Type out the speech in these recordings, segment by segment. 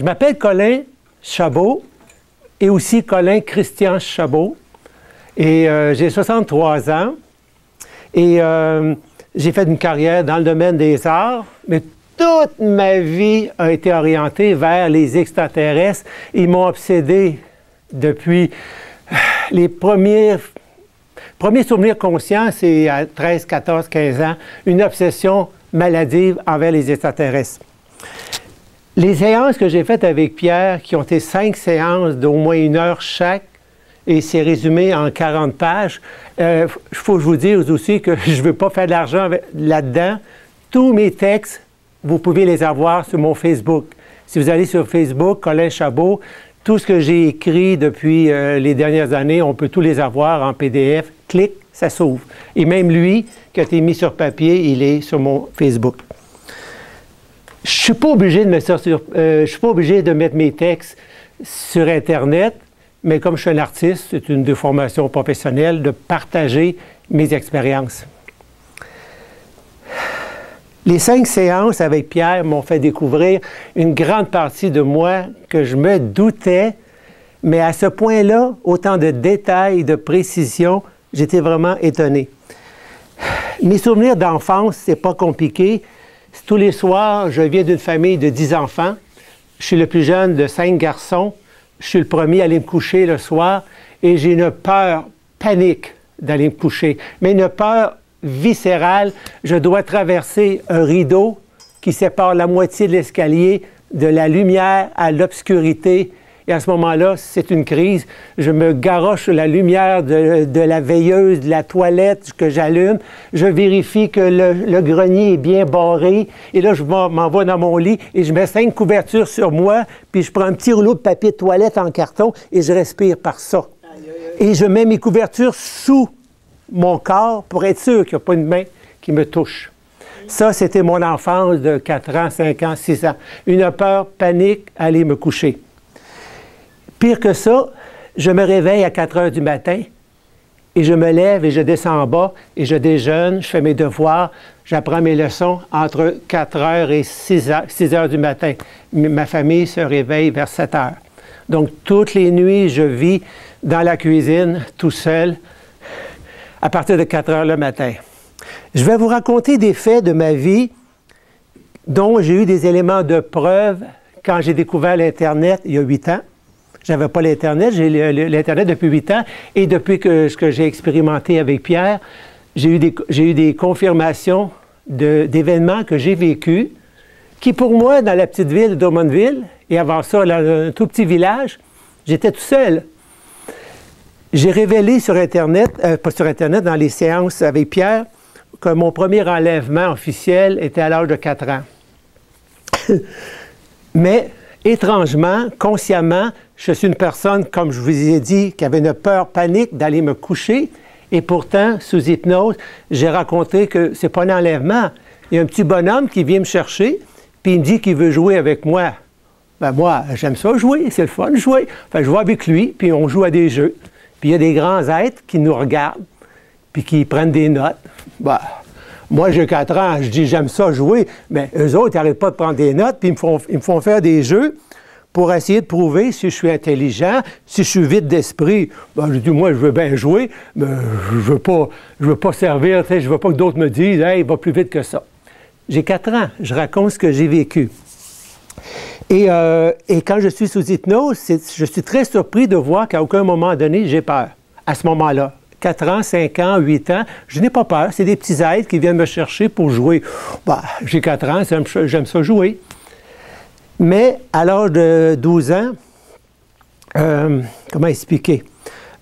Je m'appelle Colin Chabot et aussi Colin Christian Chabot. Et j'ai 63 ans. Et j'ai fait une carrière dans le domaine des arts, mais toute ma vie a été orientée vers les extraterrestres. Ils m'ont obsédé depuis les premiers souvenirs conscients, c'est à 13, 14, 15 ans, une obsession maladive envers les extraterrestres. Les séances que j'ai faites avec Pierre, qui ont été 5 séances d'au moins 1 heure chaque, et c'est résumé en 40 pages, il faut que je vous dise aussi que je ne veux pas faire de l'argent là-dedans. Tous mes textes, vous pouvez les avoir sur mon Facebook. Si vous allez sur Facebook, Colin Chabot, tout ce que j'ai écrit depuis les dernières années, on peut tous les avoir en PDF. Clic, ça s'ouvre. Et même lui, qui a été mis sur papier, il est sur mon Facebook. Je ne suis pas obligé de mettre ça je suis pas obligé de mettre mes textes sur Internet, mais comme je suis un artiste, c'est une déformation professionnelle de partager mes expériences. Les 5 séances avec Pierre m'ont fait découvrir une grande partie de moi que je me doutais, mais à ce point-là, autant de détails et de précision, j'étais vraiment étonné. Mes souvenirs d'enfance, c'est pas compliqué. Tous les soirs, je viens d'une famille de 10 enfants. Je suis le plus jeune de 5 garçons. Je suis le premier à aller me coucher le soir et j'ai une peur panique d'aller me coucher, mais une peur viscérale. Je dois traverser un rideau qui sépare la moitié de l'escalier de la lumière à l'obscurité. Et à ce moment-là, c'est une crise. Je me garoche la lumière de la veilleuse, de la toilette que j'allume. Je vérifie que le grenier est bien barré. Et là, je m'en vais dans mon lit et je mets 5 couvertures sur moi. Puis je prends un petit rouleau de papier de toilette en carton et je respire par ça. Et je mets mes couvertures sous mon corps pour être sûr qu'il n'y a pas une main qui me touche. Ça, c'était mon enfance de 4 ans, 5 ans, 6 ans. Une peur, panique, aller me coucher. Pire que ça, je me réveille à 4 heures du matin et je me lève et je descends en bas et je déjeune, je fais mes devoirs, j'apprends mes leçons entre 4 heures et 6 heures du matin. Ma famille se réveille vers 7 heures. Donc, toutes les nuits, je vis dans la cuisine, tout seul, à partir de 4 heures le matin. Je vais vous raconter des faits de ma vie dont j'ai eu des éléments de preuve quand j'ai découvert l'Internet il y a 8 ans. Je n'avais pas l'Internet, j'ai l'Internet depuis 8 ans, et depuis ce que j'ai expérimenté avec Pierre, j'ai eu des confirmations d'événements que j'ai vécus, qui pour moi, dans la petite ville d'Ormonville, et avant ça, dans un tout petit village, j'étais tout seul. J'ai révélé sur Internet, pas sur Internet, dans les séances avec Pierre, que mon premier enlèvement officiel était à l'âge de 4 ans. Mais, étrangement, consciemment, je suis une personne, comme je vous ai dit, qui avait une peur panique d'aller me coucher. Et pourtant, sous hypnose, j'ai raconté que c'est pas un enlèvement. Il y a un petit bonhomme qui vient me chercher, puis il me dit qu'il veut jouer avec moi. Ben moi, j'aime ça jouer, c'est le fun de jouer. Enfin, je vais avec lui, puis on joue à des jeux. Puis il y a des grands êtres qui nous regardent, puis qui prennent des notes. Ben, moi, j'ai 4 ans, je dis j'aime ça jouer, mais eux autres, ils n'arrêtent pas de prendre des notes, puis ils me font faire des jeux pour essayer de prouver si je suis intelligent, si je suis vide d'esprit. Ben, je dis, moi, je veux bien jouer, mais je veux pas servir, je veux pas que d'autres me disent, hey, il va plus vite que ça. J'ai 4 ans, je raconte ce que j'ai vécu. Et quand je suis sous hypnose, je suis très surpris de voir qu'à aucun moment donné, j'ai peur. À ce moment-là, 4 ans, 5 ans, 8 ans, je n'ai pas peur. C'est des petits êtres qui viennent me chercher pour jouer. Ben, j'ai 4 ans, j'aime ça jouer. Mais à l'âge de 12 ans, comment expliquer?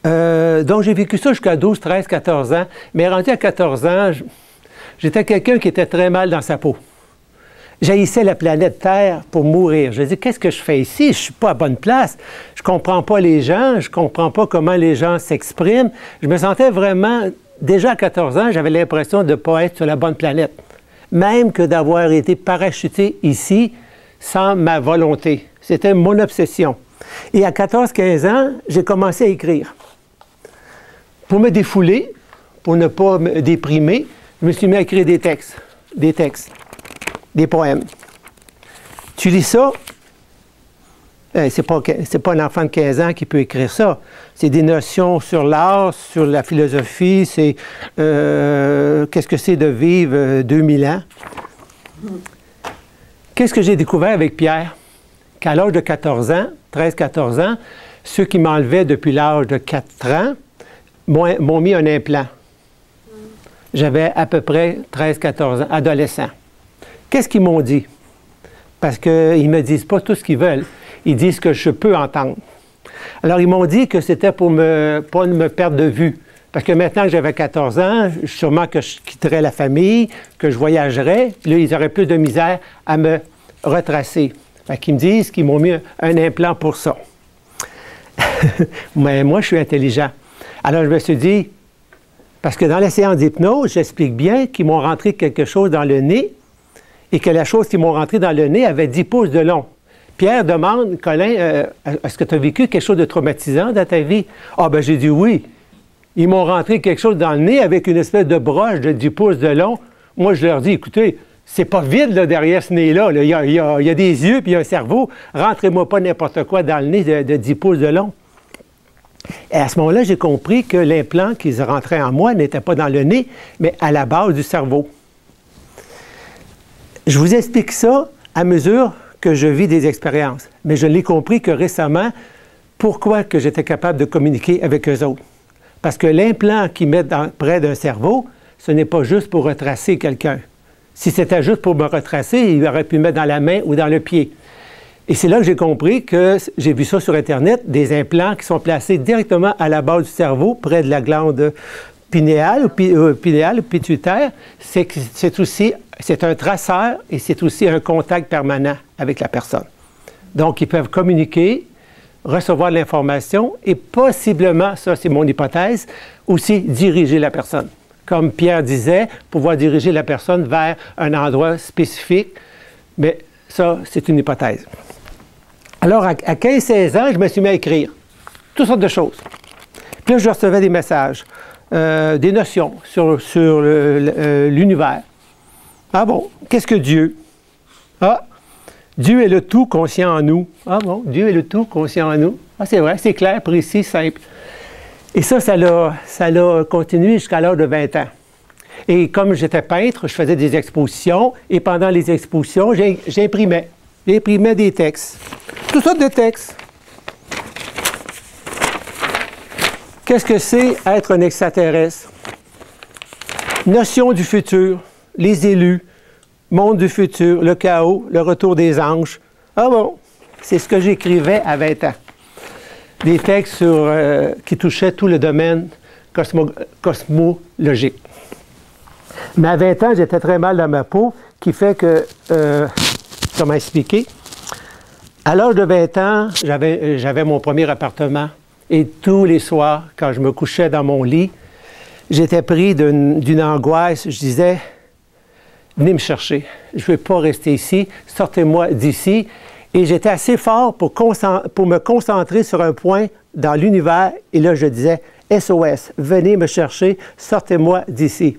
Donc j'ai vécu ça jusqu'à 12, 13, 14 ans. Mais rendu à 14 ans, j'étais quelqu'un qui était très mal dans sa peau. J'haïssais la planète Terre pour mourir. Je me dis, qu'est-ce que je fais ici? Je ne suis pas à bonne place. Je ne comprends pas les gens. Je ne comprends pas comment les gens s'expriment. Je me sentais vraiment, déjà à 14 ans, j'avais l'impression de ne pas être sur la bonne planète. Même que d'avoir été parachuté ici sans ma volonté. C'était mon obsession. Et à 14-15 ans, j'ai commencé à écrire. Pour me défouler, pour ne pas me déprimer, je me suis mis à écrire des textes, des poèmes. Tu lis ça, C'est pas un enfant de 15 ans qui peut écrire ça. C'est des notions sur l'art, sur la philosophie, c'est qu'est-ce que c'est de vivre 2000 ans. Qu'est-ce que j'ai découvert avec Pierre? Qu'à l'âge de 14 ans, 13-14 ans, ceux qui m'enlevaient depuis l'âge de 4 ans m'ont mis un implant. J'avais à peu près 13-14 ans, adolescent. Qu'est-ce qu'ils m'ont dit? Parce qu'ils ne me disent pas tout ce qu'ils veulent. Ils disent que je peux entendre. Alors, ils m'ont dit que c'était pour pas me perdre de vue. Parce que maintenant que j'avais 14 ans, sûrement que je quitterais la famille, que je voyagerais. Là, ils auraient plus de misère à me retracer. Fait qu'ils me disent qu'ils m'ont mis un implant pour ça. Mais moi, je suis intelligent. Alors, je me suis dit, parce que dans la séance d'hypnose, j'explique bien qu'ils m'ont rentré quelque chose dans le nez et que la chose qu'ils m'ont rentré dans le nez avait 10 pouces de long. Pierre demande, Colin, est-ce que tu as vécu quelque chose de traumatisant dans ta vie? Ah, ben j'ai dit oui. Ils m'ont rentré quelque chose dans le nez avec une espèce de broche de 10 pouces de long. Moi, je leur dis, écoutez, c'est pas vide là, derrière ce nez-là. Là. Il y a des yeux puis il y a un cerveau. Rentrez-moi pas n'importe quoi dans le nez de 10 pouces de long. Et à ce moment-là, j'ai compris que l'implant qu'ils rentraient en moi n'était pas dans le nez, mais à la base du cerveau. Je vous explique ça à mesure que je vis des expériences. Mais je l'ai compris que récemment, pourquoi que j'étais capable de communiquer avec eux autres. Parce que l'implant qu'ils mettent près d'un cerveau, ce n'est pas juste pour retracer quelqu'un. Si c'était juste pour me retracer, il aurait pu me mettre dans la main ou dans le pied. Et c'est là que j'ai compris que, j'ai vu ça sur Internet, des implants qui sont placés directement à la base du cerveau, près de la glande pinéale ou pituitaire. C'est un traceur et c'est aussi un contact permanent avec la personne. Donc, ils peuvent communiquer, recevoir de l'information et possiblement, ça c'est mon hypothèse, aussi diriger la personne. Comme Pierre disait, pouvoir diriger la personne vers un endroit spécifique, mais ça, c'est une hypothèse. Alors, à 15-16 ans, je me suis mis à écrire toutes sortes de choses. Puis là, je recevais des messages, des notions sur l'univers. Ah bon, qu'est-ce que Dieu? Ah, Dieu est le tout conscient en nous. Ah bon, Dieu est le tout conscient en nous. Ah, c'est vrai, c'est clair, précis, simple. Et ça l'a continué jusqu'à l'âge de 20 ans. Et comme j'étais peintre, je faisais des expositions, et pendant les expositions, j'imprimais. J'imprimais des textes. Toutes sortes de textes. Qu'est-ce que c'est être un extraterrestre? Notion du futur, les élus, monde du futur, le chaos, le retour des anges. Ah bon, c'est ce que j'écrivais à 20 ans. Des textes qui touchaient tout le domaine cosmologique. Mais à 20 ans, j'étais très mal dans ma peau, qui fait que, comment expliquer? À l'âge de 20 ans, j'avais mon premier appartement. Et tous les soirs, quand je me couchais dans mon lit, j'étais pris d'une angoisse. Je disais, venez me chercher. Je ne veux pas rester ici. Sortez-moi d'ici. Et j'étais assez fort pour me concentrer sur un point dans l'univers. Et là, je disais, SOS, venez me chercher, sortez-moi d'ici.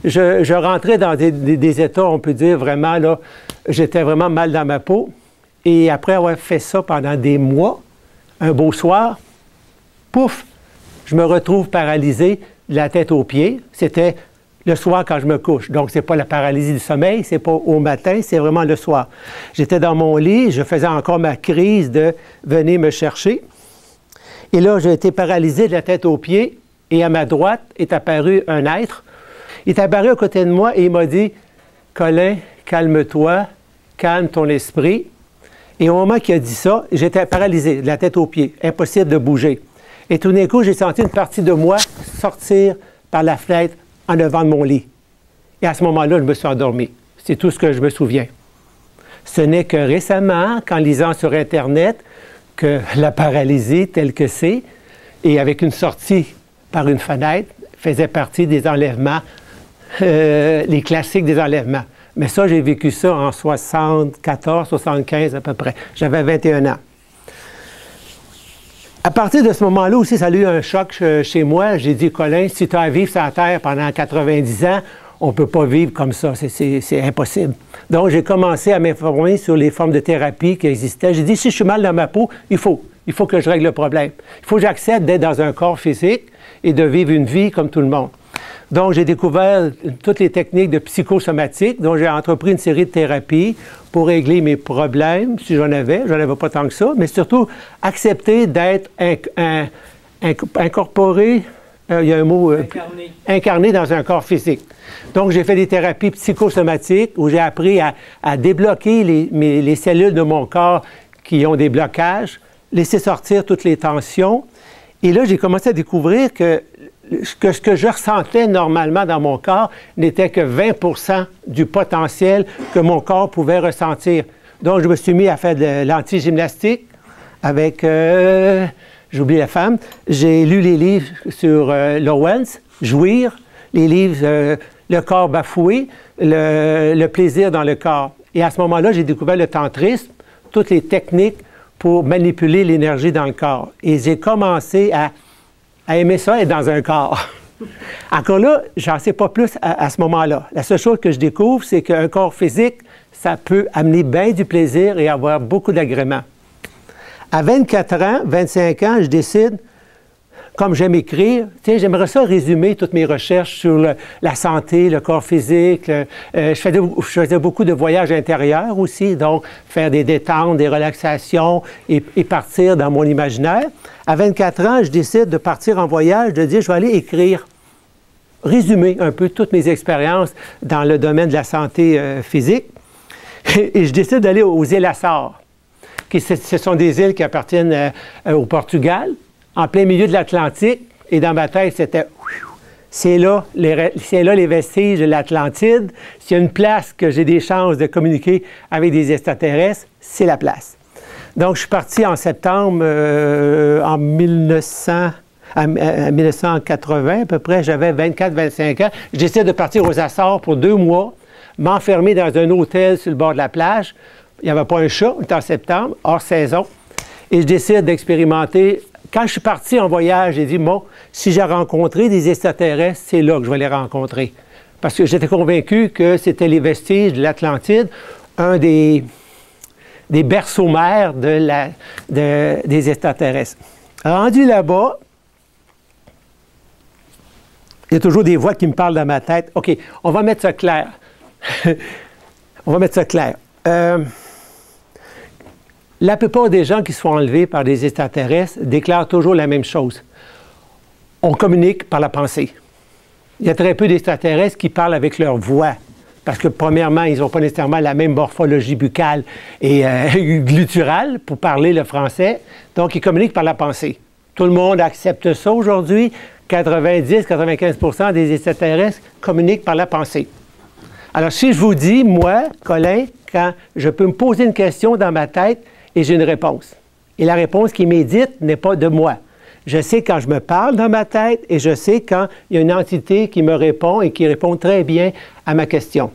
Je rentrais dans des états, on peut dire, vraiment, là, j'étais vraiment mal dans ma peau. Et après avoir fait ça pendant des mois, un beau soir, pouf, je me retrouve paralysé de la tête aux pieds. C'était le soir quand je me couche. Donc, ce n'est pas la paralysie du sommeil, ce n'est pas au matin, c'est vraiment le soir. J'étais dans mon lit, je faisais encore ma crise de « venez me chercher ». Et là, j'ai été paralysé de la tête aux pieds et à ma droite est apparu un être. Il est apparu à côté de moi et il m'a dit « Colin, calme-toi, calme ton esprit ». Et au moment qu'il a dit ça, j'étais paralysé de la tête aux pieds, impossible de bouger. Et tout d'un coup, j'ai senti une partie de moi sortir par la fenêtre en avant de mon lit. Et à ce moment-là, je me suis endormi. C'est tout ce que je me souviens. Ce n'est que récemment, qu'en lisant sur Internet, que la paralysie telle que c'est, et avec une sortie par une fenêtre, faisait partie des enlèvements, les classiques des enlèvements. Mais ça, j'ai vécu ça en 74, 75 à peu près. J'avais 21 ans. À partir de ce moment-là aussi, ça a eu un choc chez moi. J'ai dit, Colin, si tu as à vivre sur la Terre pendant 90 ans, on ne peut pas vivre comme ça, c'est impossible. Donc, j'ai commencé à m'informer sur les formes de thérapie qui existaient. J'ai dit, si je suis mal dans ma peau, il faut que je règle le problème. Il faut que j'accepte d'être dans un corps physique et de vivre une vie comme tout le monde. Donc, j'ai découvert toutes les techniques de psychosomatique, donc j'ai entrepris une série de thérapies pour régler mes problèmes, si j'en avais pas tant que ça, mais surtout accepter d'être incorporé, il y a un mot, incarné dans un corps physique. Donc, j'ai fait des thérapies psychosomatiques où j'ai appris à débloquer les cellules de mon corps qui ont des blocages, laisser sortir toutes les tensions. Et là, j'ai commencé à découvrir que ce que je ressentais normalement dans mon corps n'était que 20% du potentiel que mon corps pouvait ressentir. Donc, je me suis mis à faire de l'anti-gymnastique avec, j'ai oublié la femme, j'ai lu les livres sur Lowens, Jouir, les livres Le corps bafoué, le plaisir dans le corps. Et à ce moment-là, j'ai découvert le tantrisme, toutes les techniques pour manipuler l'énergie dans le corps. Et j'ai commencé à aimer ça, être dans un corps. Encore là, j'en sais pas plus à ce moment-là. La seule chose que je découvre, c'est qu'un corps physique, ça peut amener bien du plaisir et avoir beaucoup d'agrément. À 24 ans, 25 ans, je décide, comme j'aime écrire, j'aimerais ça résumer toutes mes recherches sur la santé, le corps physique. Je faisais beaucoup de voyages intérieurs aussi, donc faire des détentes, des relaxations et partir dans mon imaginaire. À 24 ans, je décide de partir en voyage, de dire, je vais aller écrire, résumer un peu toutes mes expériences dans le domaine de la santé physique. Et je décide d'aller aux îles Açores. Ce sont des îles qui appartiennent au Portugal, en plein milieu de l'Atlantique, et dans ma tête, c'était c'est là les vestiges de l'Atlantide. S'il y a une place que j'ai des chances de communiquer avec des extraterrestres, c'est la place. Donc, je suis parti en septembre en 1980 à peu près, j'avais 24-25 ans. Je décide de partir aux Açores pour 2 mois, m'enfermer dans un hôtel sur le bord de la plage. Il n'y avait pas un chat, on était en septembre, hors saison. Et je décide d'expérimenter. Quand je suis parti en voyage, j'ai dit, bon, si j'ai rencontré des extraterrestres, c'est là que je vais les rencontrer. Parce que j'étais convaincu que c'était les vestiges de l'Atlantide, un des berceaux mères des extraterrestres. Rendu là-bas, il y a toujours des voix qui me parlent dans ma tête. OK, on va mettre ça clair. On va mettre ça clair. La plupart des gens qui se font enlever par des extraterrestres déclarent toujours la même chose. On communique par la pensée. Il y a très peu d'extraterrestres qui parlent avec leur voix. Parce que, premièrement, ils n'ont pas nécessairement la même morphologie buccale et glutturale pour parler le français. Donc, ils communiquent par la pensée. Tout le monde accepte ça aujourd'hui. 90-95% des extraterrestres communiquent par la pensée. Alors, si je vous dis, moi, Colin, quand je peux me poser une question dans ma tête et j'ai une réponse. Et la réponse qui m'est dite n'est pas de moi. Je sais quand je me parle dans ma tête et je sais quand il y a une entité qui me répond et qui répond très bien à ma question.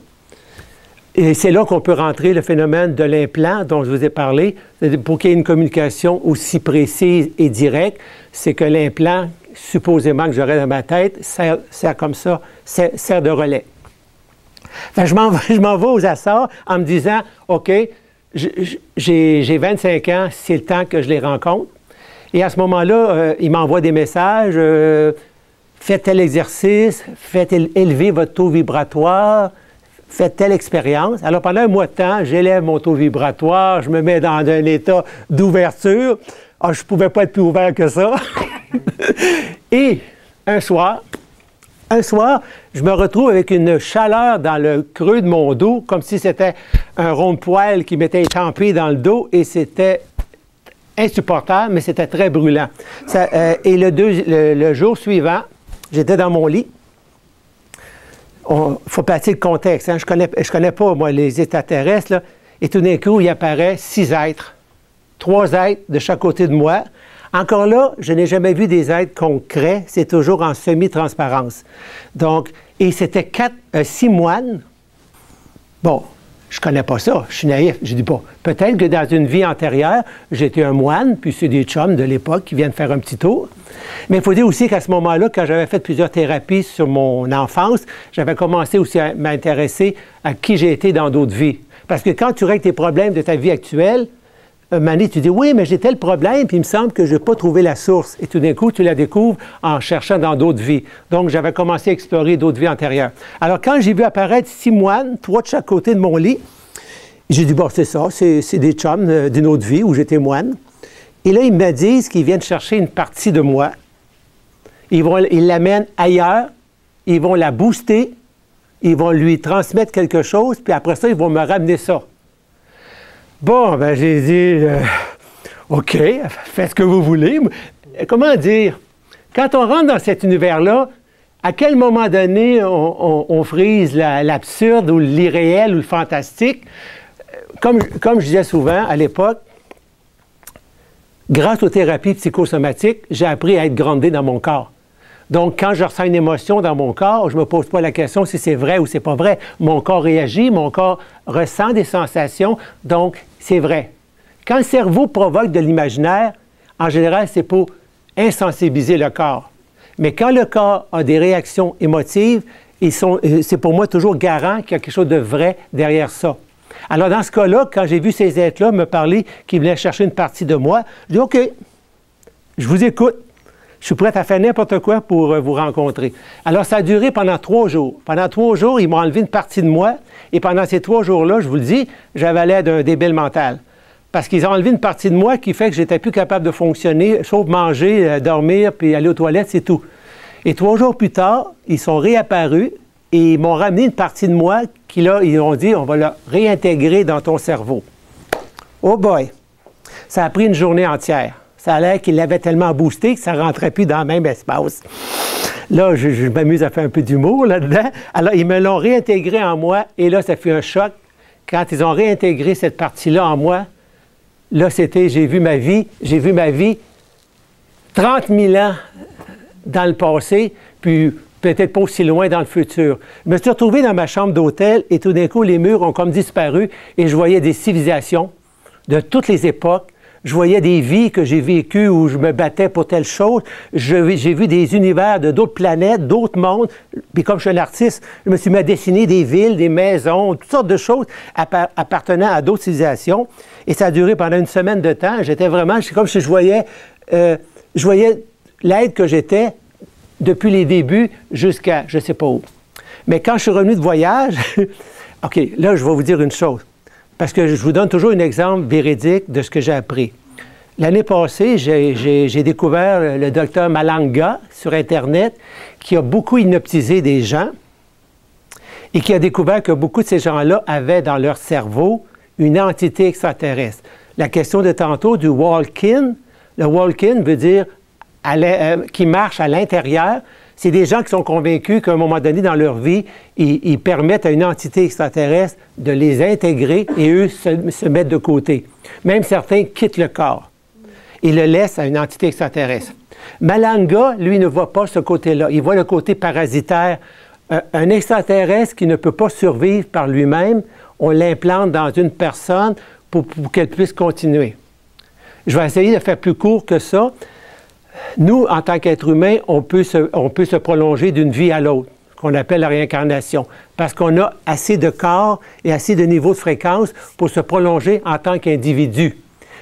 Et c'est là qu'on peut rentrer le phénomène de l'implant dont je vous ai parlé. Pour qu'il y ait une communication aussi précise et directe, c'est que l'implant, supposément que j'aurais dans ma tête, sert comme ça, sert de relais. Enfin, je m'en vais aux Açores en me disant, OK, j'ai 25 ans, c'est le temps que je les rencontre. Et à ce moment-là, ils m'envoient des messages, faites tel exercice, faites élever votre taux vibratoire, faites telle expérience. Alors pendant un mois de temps, j'élève mon taux vibratoire, je me mets dans un état d'ouverture. Ah, je ne pouvais pas être plus ouvert que ça. Et un soir, je me retrouve avec une chaleur dans le creux de mon dos, comme si c'était un rond de poêle qui m'était étampé dans le dos, et c'était insupportable, mais c'était très brûlant. Et le jour suivant, j'étais dans mon lit. Il faut placer le contexte. Hein? Je connais pas, moi, les extraterrestres, là, et tout d'un coup, il apparaît 6 êtres. 3 êtres de chaque côté de moi. Encore là, je n'ai jamais vu des êtres concrets, c'est toujours en semi-transparence. Donc, et c'était 6 moines. Bon, je ne connais pas ça, je suis naïf. Je dis pas. Peut-être que dans une vie antérieure, j'étais un moine, puis c'est des chums de l'époque qui viennent faire un petit tour. Mais il faut dire aussi qu'à ce moment-là, quand j'avais fait plusieurs thérapies sur mon enfance, j'avais commencé aussi à m'intéresser à qui j'ai été dans d'autres vies. Parce que quand tu règles tes problèmes de ta vie actuelle, un moment donné, tu dis « Oui, mais j'ai tel problème, puis il me semble que je n'ai pas trouvé la source. » Et tout d'un coup, tu la découvres en cherchant dans d'autres vies. Donc, j'avais commencé à explorer d'autres vies antérieures. Alors, quand j'ai vu apparaître 6 moines, 3 de chaque côté de mon lit, j'ai dit « Bon, c'est ça, c'est des chums d'une autre vie où j'étais moine. » Et là, ils me disent qu'ils viennent chercher une partie de moi. Ils l'amènent ailleurs, ils vont la booster, ils vont lui transmettre quelque chose, puis après ça, ils vont me ramener ça. Bon, ben j'ai dit, OK, faites ce que vous voulez. Comment dire? Quand on rentre dans cet univers-là, à quel moment donné on frise l'absurde ou l'irréel ou le fantastique? Comme je disais souvent à l'époque, grâce aux thérapies psychosomatiques, j'ai appris à être groundé dans mon corps. Donc, quand je ressens une émotion dans mon corps, je ne me pose pas la question si c'est vrai ou c'est pas vrai. Mon corps réagit, mon corps ressent des sensations, donc c'est vrai. Quand le cerveau provoque de l'imaginaire, en général, c'est pour insensibiliser le corps. Mais quand le corps a des réactions émotives, c'est pour moi toujours garant qu'il y a quelque chose de vrai derrière ça. Alors, dans ce cas-là, quand j'ai vu ces êtres-là me parler, qui venaient chercher une partie de moi, je dis « OK, je vous écoute. Je suis prêt à faire n'importe quoi pour vous rencontrer. » Alors, ça a duré pendant 3 jours. Pendant 3 jours, ils m'ont enlevé une partie de moi. Et pendant ces 3 jours-là, je vous le dis, j'avais l'air d'un débile mental. Parce qu'ils ont enlevé une partie de moi qui fait que j'étais plus capable de fonctionner, sauf manger, dormir, puis aller aux toilettes, c'est tout. Et 3 jours plus tard, ils sont réapparus et ils m'ont ramené une partie de moi qui, là, ils ont dit, on va la réintégrer dans ton cerveau. Oh boy! Ça a pris une journée entière. Ça a l'air qu'il l'avait tellement boosté que ça ne rentrait plus dans le même espace. Là, je m'amuse à faire un peu d'humour là-dedans. Alors, ils me l'ont réintégré en moi et là, ça fait un choc. Quand ils ont réintégré cette partie-là en moi, là, j'ai vu ma vie 30 000 ans dans le passé, puis peut-être pas aussi loin dans le futur. Je me suis retrouvé dans ma chambre d'hôtel et tout d'un coup, les murs ont comme disparu et je voyais des civilisations de toutes les époques. Je voyais des vies que j'ai vécues où je me battais pour telle chose. J'ai vu des univers de d'autres planètes, d'autres mondes. Puis comme je suis un artiste, je me suis mis à dessiner des villes, des maisons, toutes sortes de choses appartenant à d'autres civilisations. Et ça a duré pendant une semaine de temps. J'étais vraiment, c'est comme si je voyais l'être que j'étais depuis les débuts jusqu'à je ne sais pas où. Mais quand je suis revenu de voyage, OK, là, je vais vous dire une chose. Parce que je vous donne toujours un exemple véridique de ce que j'ai appris. L'année passée, j'ai découvert le docteur Malanga sur Internet qui a beaucoup hypnotisé des gens et qui a découvert que beaucoup de ces gens-là avaient dans leur cerveau une entité extraterrestre. La question de tantôt du walk-in, le walk-in veut dire qui marche à l'intérieur. C'est des gens qui sont convaincus qu'à un moment donné dans leur vie, ils permettent à une entité extraterrestre de les intégrer et eux se mettent de côté. Même certains quittent le corps et le laissent à une entité extraterrestre. Malanga, lui, ne voit pas ce côté-là. Il voit le côté parasitaire. Un extraterrestre qui ne peut pas survivre par lui-même, on l'implante dans une personne pour qu'elle puisse continuer. Je vais essayer de faire plus court que ça. Nous, en tant qu'êtres humains, on peut se prolonger d'une vie à l'autre, qu'on appelle la réincarnation, parce qu'on a assez de corps et assez de niveaux de fréquence pour se prolonger en tant qu'individu.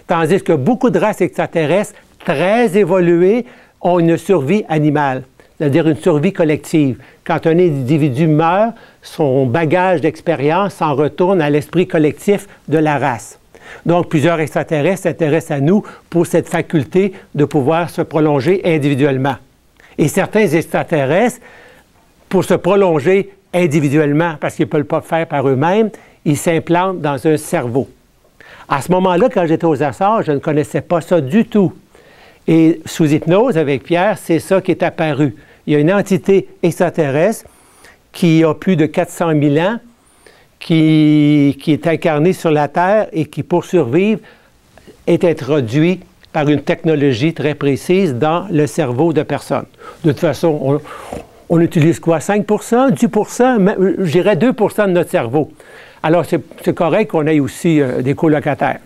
Tandis que beaucoup de races extraterrestres très évoluées ont une survie animale, c'est-à-dire une survie collective. Quand un individu meurt, son bagage d'expérience s'en retourne à l'esprit collectif de la race. Donc, plusieurs extraterrestres s'intéressent à nous pour cette faculté de pouvoir se prolonger individuellement. Et certains extraterrestres, pour se prolonger individuellement, parce qu'ils ne peuvent pas le faire par eux-mêmes, ils s'implantent dans un cerveau. À ce moment-là, quand j'étais aux Açores, je ne connaissais pas ça du tout. Et sous hypnose, avec Pierre, c'est ça qui est apparu. Il y a une entité extraterrestre qui a plus de 400 000 ans, qui est incarné sur la Terre et qui, pour survivre, est introduit par une technologie très précise dans le cerveau de personnes. De toute façon, on utilise quoi? 5 10 je dirais 2 de notre cerveau. Alors, c'est correct qu'on ait aussi des colocataires.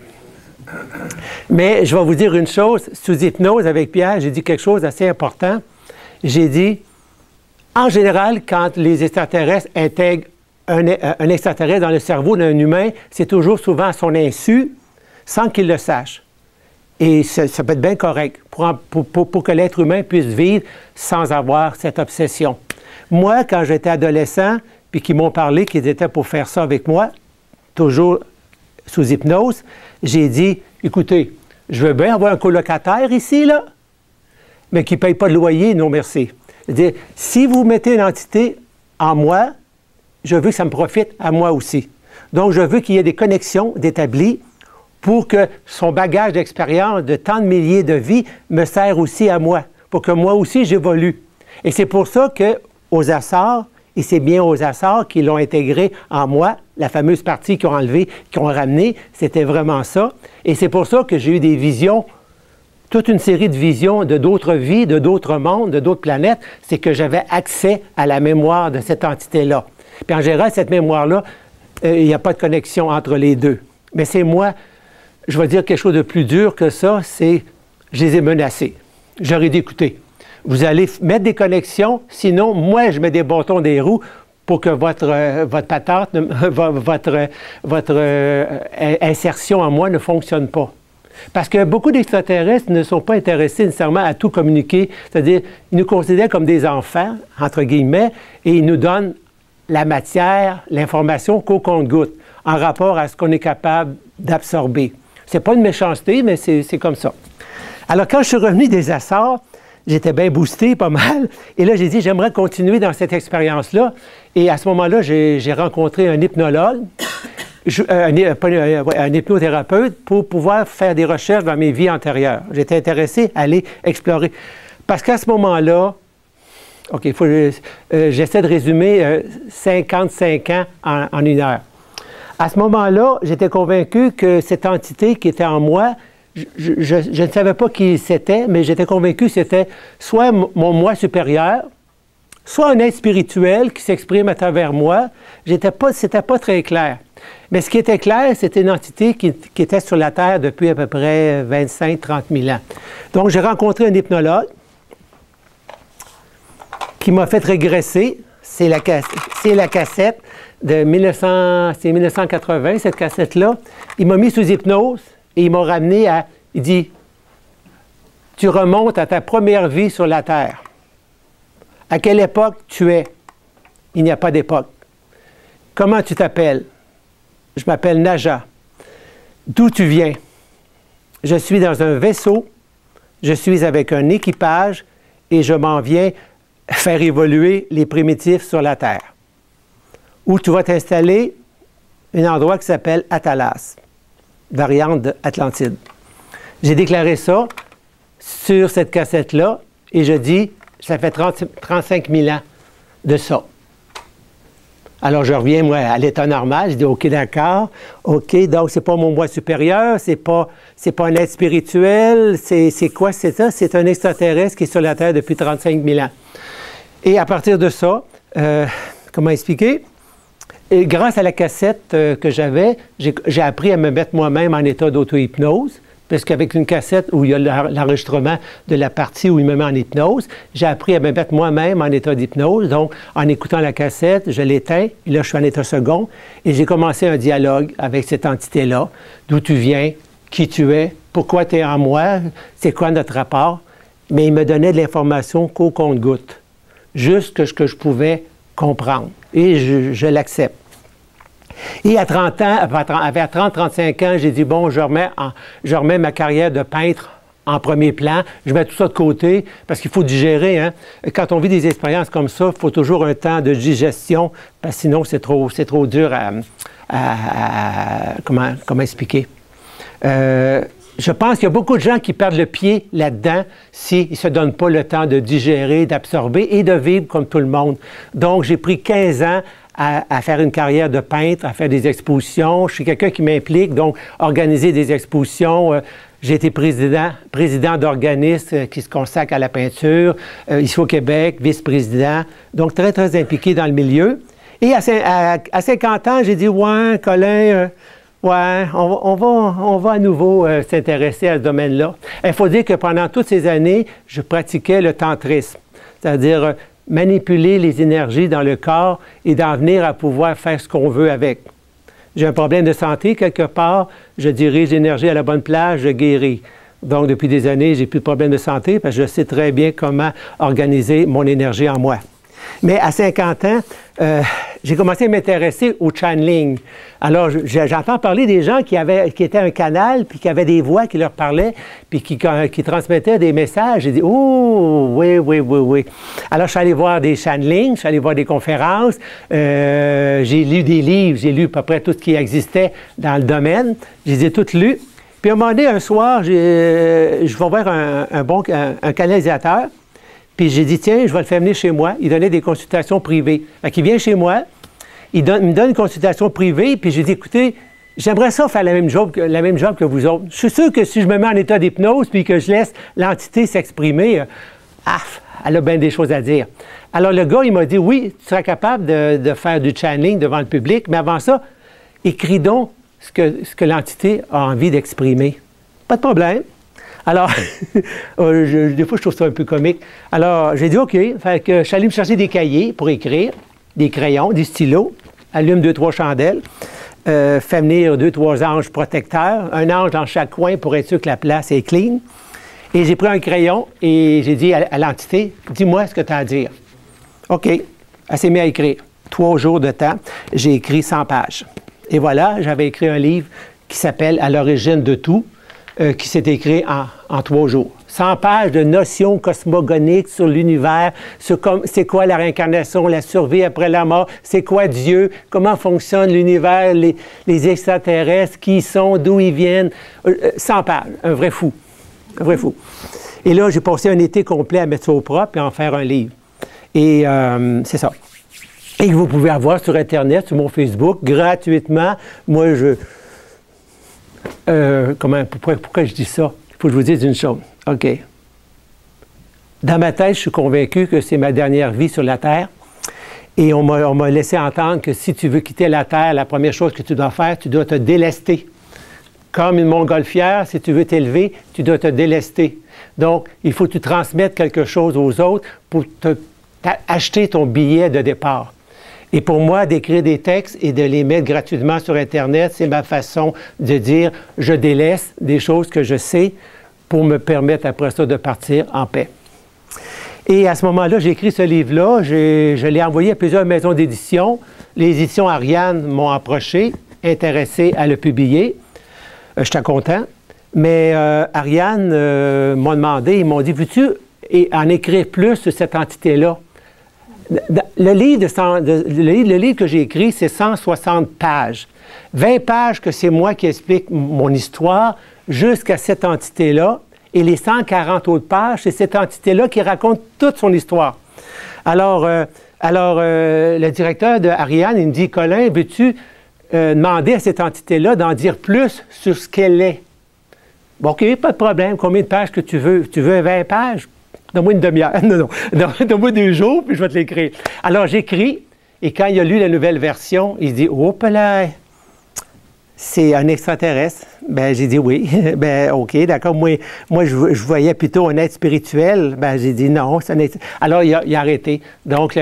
Mais je vais vous dire une chose, sous hypnose avec Pierre, j'ai dit quelque chose d'assez important. J'ai dit, en général, quand les extraterrestres intègrent un extraterrestre dans le cerveau d'un humain, c'est toujours souvent à son insu, sans qu'il le sache. Et ça peut être bien correct pour que l'être humain puisse vivre sans avoir cette obsession. Moi, quand j'étais adolescent, puis qu'ils m'ont parlé qu'ils étaient pour faire ça avec moi, toujours sous hypnose, j'ai dit, écoutez, je veux bien avoir un colocataire ici, là, mais qui ne paye pas de loyer, non merci. C'est-à-dire, si vous mettez une entité en moi, je veux que ça me profite à moi aussi. Donc, je veux qu'il y ait des connexions d'établies pour que son bagage d'expérience de tant de milliers de vies me sert aussi à moi, pour que moi aussi j'évolue. Et c'est pour ça qu'aux Açores, et c'est bien aux Açores qu'ils l'ont intégré en moi, la fameuse partie qu'ils ont enlevée, qu'ils ont ramenée, c'était vraiment ça. Et c'est pour ça que j'ai eu des visions, toute une série de visions de d'autres vies, de d'autres mondes, de d'autres planètes, c'est que j'avais accès à la mémoire de cette entité-là. Puis en général, cette mémoire-là, il n'y a pas de connexion entre les deux. Mais c'est moi, je vais dire quelque chose de plus dur que ça, c'est, je les ai menacés. J'aurais dit, écoutez, vous allez mettre des connexions, sinon, moi, je mets des bâtons des roues pour que votre patate, votre insertion en moi ne fonctionne pas. Parce que beaucoup d'extraterrestres ne sont pas intéressés nécessairement à tout communiquer, c'est-à-dire, ils nous considèrent comme des enfants, entre guillemets, et ils nous donnent la matière, l'information qu'au compte-gouttes, en rapport à ce qu'on est capable d'absorber. C'est pas une méchanceté, mais c'est comme ça. Alors, quand je suis revenu des Açores, j'étais bien boosté, pas mal. Et là, j'ai dit, j'aimerais continuer dans cette expérience-là. Et à ce moment-là, j'ai rencontré un hypnologue, un hypnothérapeute, pour pouvoir faire des recherches dans mes vies antérieures. J'étais intéressé à aller explorer. Parce qu'à ce moment-là, OK, j'essaie de résumer 55 ans en une heure. À ce moment-là, j'étais convaincu que cette entité qui était en moi, je ne savais pas qui c'était, mais j'étais convaincu que c'était soit mon moi supérieur, soit un être spirituel qui s'exprime à travers moi. C'était pas très clair. Mais ce qui était clair, c'était une entité qui était sur la Terre depuis à peu près 25-30 000 ans. Donc, j'ai rencontré un hypnologue qui m'a fait régresser. C'est la cassette de 1980, cette cassette-là. Il m'a mis sous hypnose et il m'a ramené à... Il dit, tu remontes à ta première vie sur la Terre. À quelle époque tu es? Il n'y a pas d'époque. Comment tu t'appelles? Je m'appelle Naja. D'où tu viens? Je suis dans un vaisseau, je suis avec un équipage et je m'en viens faire évoluer les primitifs sur la Terre. Où tu vas t'installer, un endroit qui s'appelle Atalas, variante d'Atlantide. J'ai déclaré ça sur cette cassette-là et je dis, ça fait 35 000 ans de ça. Alors, je reviens, moi, à l'état normal. Je dis, OK, d'accord. OK, donc, c'est pas mon moi supérieur, c'est pas un être spirituel. C'est quoi, c'est ça? C'est un extraterrestre qui est sur la Terre depuis 35 000 ans. Et à partir de ça, comment expliquer? Et grâce à la cassette que j'avais, j'ai appris à me mettre moi-même en état d'auto-hypnose. Parce qu'avec une cassette où il y a l'enregistrement de la partie où il me met en hypnose, j'ai appris à me mettre moi-même en état d'hypnose. Donc, en écoutant la cassette, je l'éteins, et là, je suis en état second, et j'ai commencé un dialogue avec cette entité-là. D'où tu viens, qui tu es, pourquoi tu es en moi, c'est quoi notre rapport. Mais il me donnait de l'information qu'au compte-gouttes, juste ce que je pouvais comprendre. Et je l'accepte. Et à 30 ans, vers 30-35 ans, j'ai dit, bon, je remets ma carrière de peintre en premier plan. Je mets tout ça de côté parce qu'il faut digérer. Hein? Quand on vit des expériences comme ça, il faut toujours un temps de digestion parce que sinon, c'est trop dur comment expliquer. Je pense qu'il y a beaucoup de gens qui perdent le pied là-dedans s'ils ne se donnent pas le temps de digérer, d'absorber et de vivre comme tout le monde. Donc, j'ai pris 15 ans à faire une carrière de peintre, à faire des expositions. Je suis quelqu'un qui m'implique, donc organiser des expositions. J'ai été président d'organismes qui se consacrent à la peinture, ici au Québec, vice-président. Donc, très, très impliqué dans le milieu. Et à 50 ans, j'ai dit, ouais, Colin, Ouais, on va à nouveau s'intéresser à ce domaine-là. Il faut dire que pendant toutes ces années, je pratiquais le tantrisme, c'est-à-dire manipuler les énergies dans le corps et d'en venir à pouvoir faire ce qu'on veut avec. J'ai un problème de santé quelque part, je dirige l'énergie à la bonne place, je guéris. Donc, depuis des années, j'ai plus de problème de santé parce que je sais très bien comment organiser mon énergie en moi. Mais à 50 ans, j'ai commencé à m'intéresser au channeling. Alors, j'entends parler des gens qui étaient un canal, puis qui avaient des voix qui leur parlaient, puis qui transmettaient des messages. J'ai dit, oh, oui, oui, oui, oui. Alors, je suis allé voir des channelings, je suis allé voir des conférences, j'ai lu des livres, j'ai lu à peu près tout ce qui existait dans le domaine. Je les ai tous lus. Puis à un moment donné, un soir, je vais voir un canalisateur. Puis j'ai dit, tiens, je vais le faire venir chez moi. Il donnait des consultations privées. Fait qu'il vient chez moi, il me donne une consultation privée, puis j'ai dit, écoutez, j'aimerais ça faire la même job que vous autres. Je suis sûr que si je me mets en état d'hypnose, puis que je laisse l'entité s'exprimer, elle a bien des choses à dire. Alors le gars, il m'a dit, oui, tu seras capable de faire du channeling devant le public, mais avant ça, écris donc ce que l'entité a envie d'exprimer. Pas de problème. Alors, des fois, je trouve ça un peu comique. Alors, j'ai dit OK. Fait que je suis allé me chercher des cahiers pour écrire, des crayons, des stylos, allume 2-3 chandelles, fait venir 2-3 anges protecteurs, un ange dans chaque coin pour être sûr que la place est clean. Et j'ai pris un crayon et j'ai dit à l'entité, dis-moi ce que tu as à dire. OK. Elle s'est mise à écrire. 3 jours de temps, j'ai écrit 100 pages. Et voilà, j'avais écrit un livre qui s'appelle « À l'origine de tout », qui s'est écrit en 3 jours. 100 pages de notions cosmogoniques sur l'univers, sur c'est quoi la réincarnation, la survie après la mort, c'est quoi Dieu, comment fonctionne l'univers, les extraterrestres, qui ils sont, d'où ils viennent. 100 pages, un vrai fou. Un vrai fou. Et là, j'ai passé un été complet à mettre ça au propre et en faire un livre. Et c'est ça. Et que vous pouvez avoir sur Internet, sur mon Facebook, gratuitement. Moi, pourquoi je dis ça? Il faut que je vous dise une chose. OK. Dans ma tête, je suis convaincu que c'est ma dernière vie sur la Terre. Et on m'a laissé entendre que si tu veux quitter la Terre, la première chose que tu dois faire, tu dois te délester. Comme une montgolfière, si tu veux t'élever, tu dois te délester. Donc, il faut que tu transmettes quelque chose aux autres pour acheter ton billet de départ. Et pour moi, d'écrire des textes et de les mettre gratuitement sur Internet, c'est ma façon de dire « je délaisse des choses que je sais pour me permettre après ça de partir en paix ». Et à ce moment-là, j'ai écrit ce livre-là, je l'ai envoyé à plusieurs maisons d'édition. Les éditions Ariane m'ont approché, intéressé à le publier. J'étais content. Mais Ariane m'a demandé, ils m'ont dit « veux-tu en écrire plus sur cette entité-là » Le livre que j'ai écrit, c'est 160 pages. 20 pages que c'est moi qui explique mon histoire jusqu'à cette entité-là. Et les 140 autres pages, c'est cette entité-là qui raconte toute son histoire. Alors, le directeur de Ariane, il me dit, Colin, veux-tu demander à cette entité-là d'en dire plus sur ce qu'elle est? Bon, OK, pas de problème. Combien de pages que tu veux? Tu veux 20 pages? Donne-moi une demi-heure. Non. Donne-moi 2 jours, puis je vais te l'écrire. Alors, j'écris, et quand il a lu la nouvelle version, il dit « Oh, là, c'est un extraterrestre. » Ben, j'ai dit « Oui. » Ben, OK, d'accord. Moi, je voyais plutôt un être spirituel. Ben, j'ai dit « Non, c'est un être... » Alors, il a arrêté. Donc,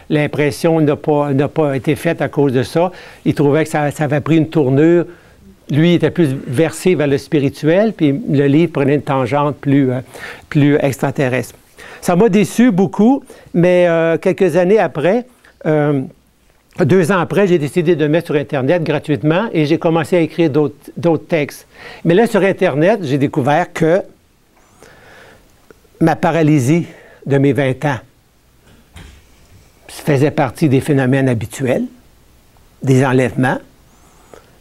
l'impression n'a pas été faite à cause de ça. Il trouvait que ça avait pris une tournure. Lui, il était plus versé vers le spirituel, puis le livre prenait une tangente plus extraterrestre. Ça m'a déçu beaucoup, mais quelques années après, 2 ans après, j'ai décidé de le mettre sur Internet gratuitement et j'ai commencé à écrire d'autres textes. Mais là, sur Internet, j'ai découvert que ma paralysie de mes 20 ans faisait partie des phénomènes habituels, des enlèvements.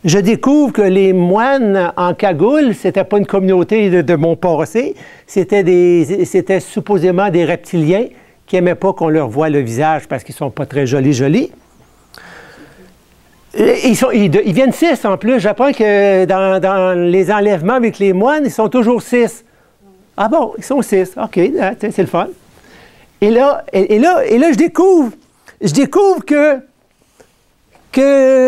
Je découvre que les moines en cagoule, c'était pas une communauté de mon passé, c'était supposément des reptiliens qui n'aimaient pas qu'on leur voie le visage parce qu'ils sont pas très jolis. Ils viennent 6 en plus. J'apprends que dans les enlèvements avec les moines, ils sont toujours 6. Ah bon, ils sont 6. OK, c'est le fun. Et là, je découvre que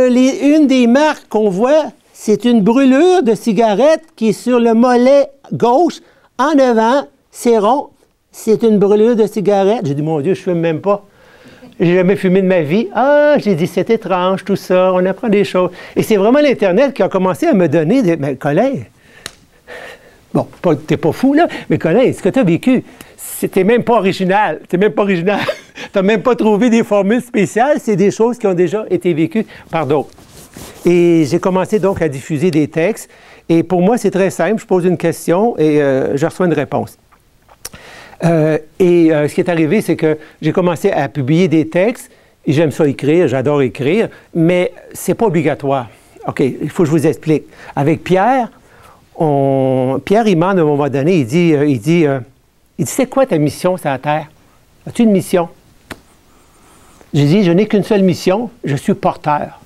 une des marques qu'on voit, c'est une brûlure de cigarette qui est sur le mollet gauche, en avant, c'est rond. C'est une brûlure de cigarette. J'ai dit, mon Dieu, je ne fume même pas. J'ai jamais fumé de ma vie. Ah, j'ai dit, c'est étrange tout ça, on apprend des choses. Et c'est vraiment l'Internet qui a commencé à me donner des... Mais Colin, bon, t'es pas fou, là, mais Colin, ce que tu as vécu, c'était même pas original. T'es même pas original. T'as même pas trouvé des formules spéciales. C'est des choses qui ont déjà été vécues par d'autres. Et j'ai commencé donc à diffuser des textes. Et pour moi, c'est très simple. Je pose une question et je reçois une réponse. Ce qui est arrivé, c'est que j'ai commencé à publier des textes. Et j'aime ça écrire, j'adore écrire, mais c'est pas obligatoire. OK, il faut que je vous explique. Avec Pierre, Pierre, il demande à un moment donné, il dit, c'est quoi ta mission sur la Terre? As-tu une mission? J'ai dit, je n'ai qu'une seule mission, je suis porteur.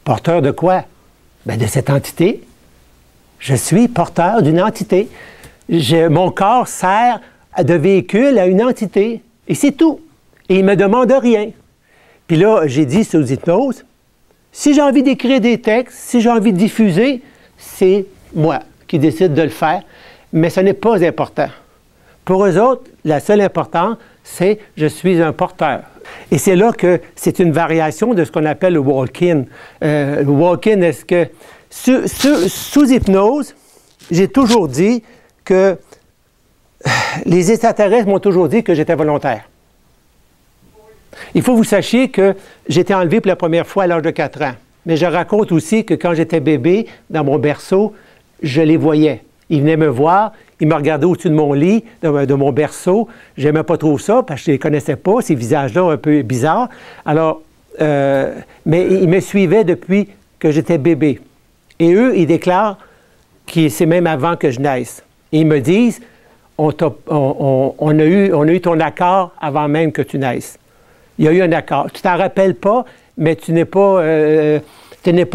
Porteur de quoi? Bien, de cette entité. Je suis porteur d'une entité. Mon corps sert de véhicule à une entité. Et c'est tout. Et il ne me demande rien. Puis là, j'ai dit sous hypnose, si j'ai envie d'écrire des textes, si j'ai envie de diffuser, c'est moi qui décide de le faire. Mais ce n'est pas important. Pour eux autres, la seule importance, c'est je suis un porteur. Et c'est là que c'est une variation de ce qu'on appelle le walk-in. Le walk-in, est-ce que sous hypnose, j'ai toujours dit que les extraterrestres m'ont toujours dit que j'étais volontaire. Il faut que vous sachiez que j'étais enlevé pour la première fois à l'âge de 4 ans. Mais je raconte aussi que quand j'étais bébé, dans mon berceau, je les voyais. Ils venaient me voir, ils me regardaient au-dessus de mon lit, de mon berceau. Je n'aimais pas trop ça parce que je ne les connaissais pas, ces visages-là un peu bizarres. Alors, mais ils me suivaient depuis que j'étais bébé. Et eux, ils déclarent que c'est même avant que je naisse. Et ils me disent, on a eu ton accord avant même que tu naisses. Il y a eu un accord. Tu t'en rappelles pas, mais tu n'es pas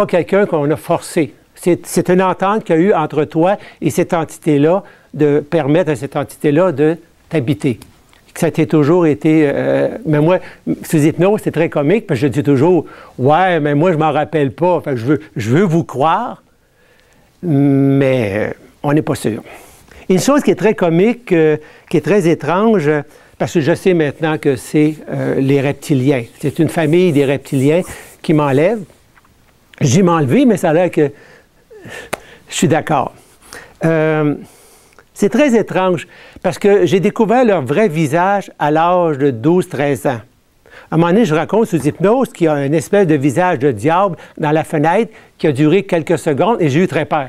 quelqu'un qu'on a forcé. C'est une entente qu'il y a eu entre toi et cette entité-là de permettre à cette entité-là de t'habiter. Ça a toujours été... mais moi, sous hypnose, c'est très comique, parce que je dis toujours, « Ouais, mais moi, je m'en rappelle pas. » Fait que je veux vous croire, mais on n'est pas sûr. Une chose qui est très comique, qui est très étrange, parce que je sais maintenant que c'est les reptiliens. C'est une famille des reptiliens qui m'enlève. J'ai m'enlevé, mais ça a l'air que je suis d'accord. C'est très étrange parce que j'ai découvert leur vrai visage à l'âge de 12-13 ans. À un moment donné, je raconte sous hypnose qu'il y a une espèce de visage de diable dans la fenêtre qui a duré quelques secondes et j'ai eu très peur.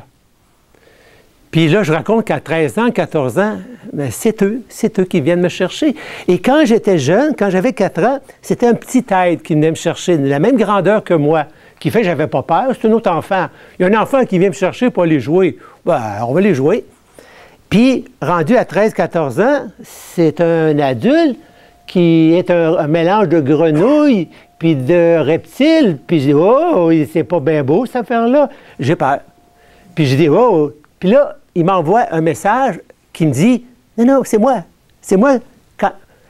Puis là, je raconte qu'à 13 ans, 14 ans, ben c'est eux qui viennent me chercher. Et quand j'étais jeune, quand j'avais 4 ans, c'était un petit être qui venait me chercher, de la même grandeur que moi, qui fait que j'avais pas peur, c'est un autre enfant. Il y a un enfant qui vient me chercher pour aller jouer. Ben, on va les jouer. Puis, rendu à 13-14 ans, c'est un adulte qui est un mélange de grenouille puis de reptiles. Puis je dis, oh, c'est pas bien beau cette affaire-là. J'ai peur. Puis je dis, oh. Puis là, il m'envoie un message qui me dit, non, c'est moi. C'est moi.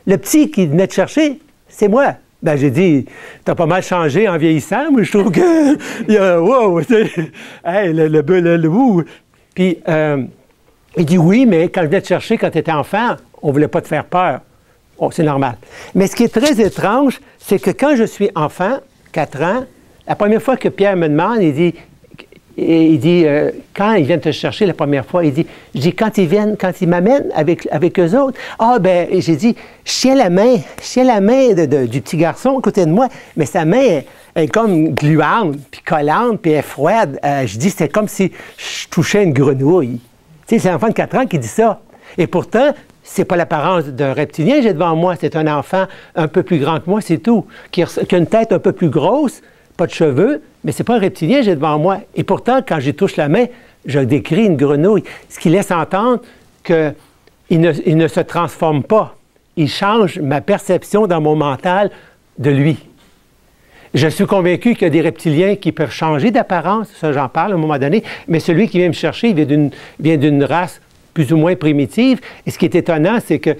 Le petit qui venait te chercher, c'est moi. Ben, j'ai dit, t'as pas mal changé en vieillissant. Moi, je trouve que, il y a, wow, hey, le wou. Puis, il dit, oui, mais quand je venais te chercher quand tu étais enfant, on voulait pas te faire peur. Oh, c'est normal. Mais ce qui est très étrange, c'est que quand je suis enfant, 4 ans, la première fois que Pierre me demande, il dit, quand ils viennent te chercher la première fois, je dis, quand ils m'amènent avec eux autres, ben, j'ai dit, je tiens la main du petit garçon à côté de moi, mais sa main est comme gluante, puis collante, puis elle est froide. Je dis, c'est comme si je touchais une grenouille. Tu sais, c'est un enfant de 4 ans qui dit ça. Et pourtant, c'est pas l'apparence d'un reptilien que j'ai devant moi, c'est un enfant un peu plus grand que moi, c'est tout, qui a une tête un peu plus grosse, pas de cheveux, mais c'est pas un reptilien que j'ai devant moi. Et pourtant, quand j'y touche la main, je décris une grenouille, ce qui laisse entendre qu'il ne se transforme pas. Il change ma perception dans mon mental de lui. Je suis convaincu qu'il y a des reptiliens qui peuvent changer d'apparence, ça j'en parle à un moment donné, mais celui qui vient me chercher, il vient d'une race plus ou moins primitive. Et ce qui est étonnant, c'est que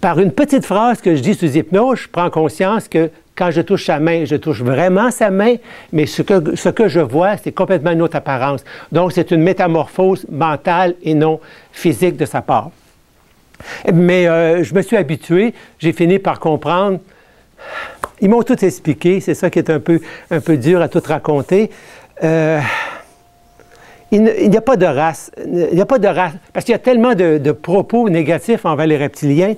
par une petite phrase que je dis sous hypnose, je prends conscience que quand je touche sa main, je touche vraiment sa main, mais ce que je vois, c'est complètement une autre apparence. Donc, c'est une métamorphose mentale et non physique de sa part. Mais je me suis habitué, j'ai fini par comprendre. Ils m'ont tout expliqué, c'est ça qui est un peu dur à tout raconter. Il n'y a pas de race. Il n'y a pas de race, parce qu'il y a tellement de propos négatifs envers les reptiliens.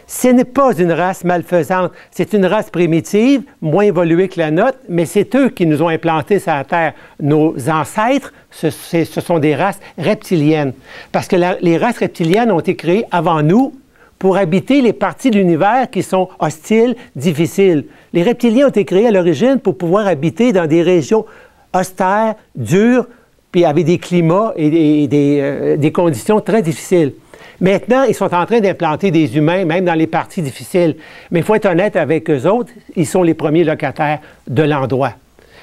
Ce n'est pas une race malfaisante, c'est une race primitive, moins évoluée que la nôtre, mais c'est eux qui nous ont implantés sur la Terre. Nos ancêtres, ce sont des races reptiliennes. Parce que les races reptiliennes ont été créées avant nous pour habiter les parties de l'univers qui sont hostiles, difficiles. Les reptiliens ont été créés à l'origine pour pouvoir habiter dans des régions austères, dures, puis avec des climats et des conditions très difficiles. Maintenant, ils sont en train d'implanter des humains, même dans les parties difficiles. Mais il faut être honnête avec eux autres, ils sont les premiers locataires de l'endroit.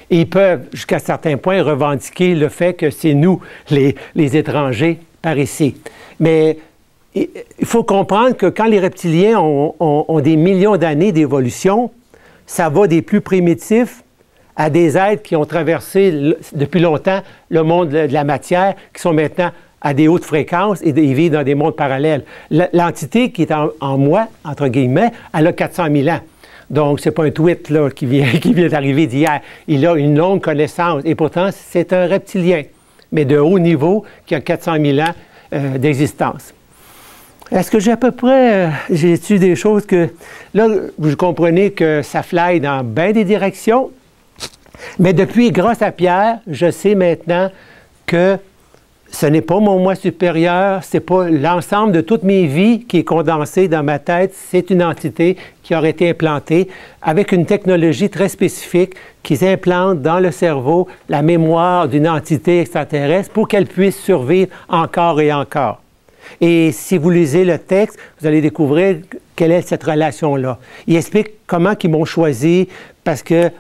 Et ils peuvent, jusqu'à certains points, revendiquer le fait que c'est nous, les étrangers, par ici. Mais il faut comprendre que quand les reptiliens ont des millions d'années d'évolution, ça va des plus primitifs à des êtres qui ont traversé depuis longtemps le monde de la matière, qui sont maintenant à des hautes fréquences et ils vivent dans des mondes parallèles. L'entité qui est en moi, entre guillemets, elle a 400 000 ans. Donc, ce n'est pas un tweet là, qui vient d'arriver d'hier. Il a une longue connaissance et pourtant, c'est un reptilien, mais de haut niveau qui a 400 000 ans d'existence. Est-ce que j'ai à peu près... j'ai su des choses que... Là, vous comprenez que ça fly dans bien des directions, mais depuis, grâce à Pierre, je sais maintenant que ce n'est pas mon moi supérieur, ce n'est pas l'ensemble de toutes mes vies qui est condensé dans ma tête, c'est une entité qui aurait été implantée avec une technologie très spécifique qu'ils implantent dans le cerveau la mémoire d'une entité extraterrestre pour qu'elle puisse survivre encore et encore. Et si vous lisez le texte, vous allez découvrir quelle est cette relation-là. Il explique comment ils m'ont choisi parce que,